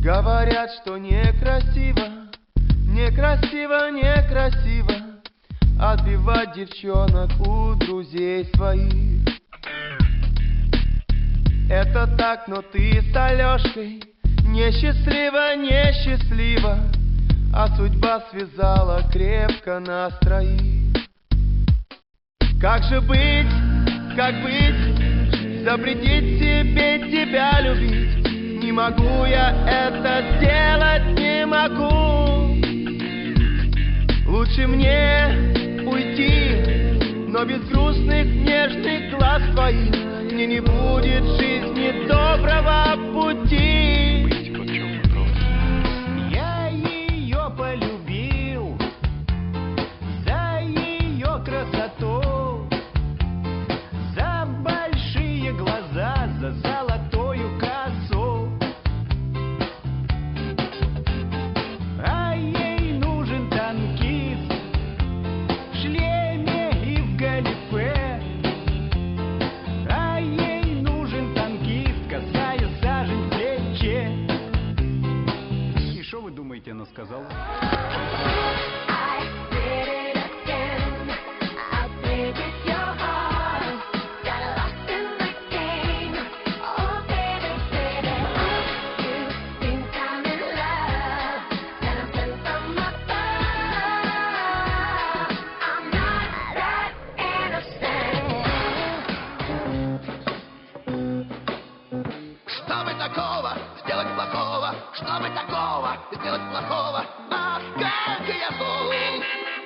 Говорят, что некрасиво, некрасиво, некрасиво отбивать девчонок у друзей своих. Это так, но ты с Алешкой несчастлива, несчастлива, а судьба связала крепко нас троих. Как же быть, как быть, запретить себе тебя любить? Не могу я это сделать, не могу. Лучше мне уйти, но без грустных нежных глаз твоих мне не будет в жизни доброго пути. Я ее полюбил за ее красоту, за большие глаза, за золотую косу. А ей нужен танкист в шлеме и в галифе. А ей нужен танкист, касая сажень в плече. И что вы думаете, она сказала? Что бы такого сделать плохого? Что бы такого сделать плохого? Ах, как я зол!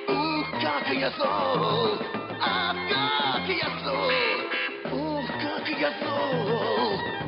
Ух, как я зол! Ах, как я зол! Ух, как я зол!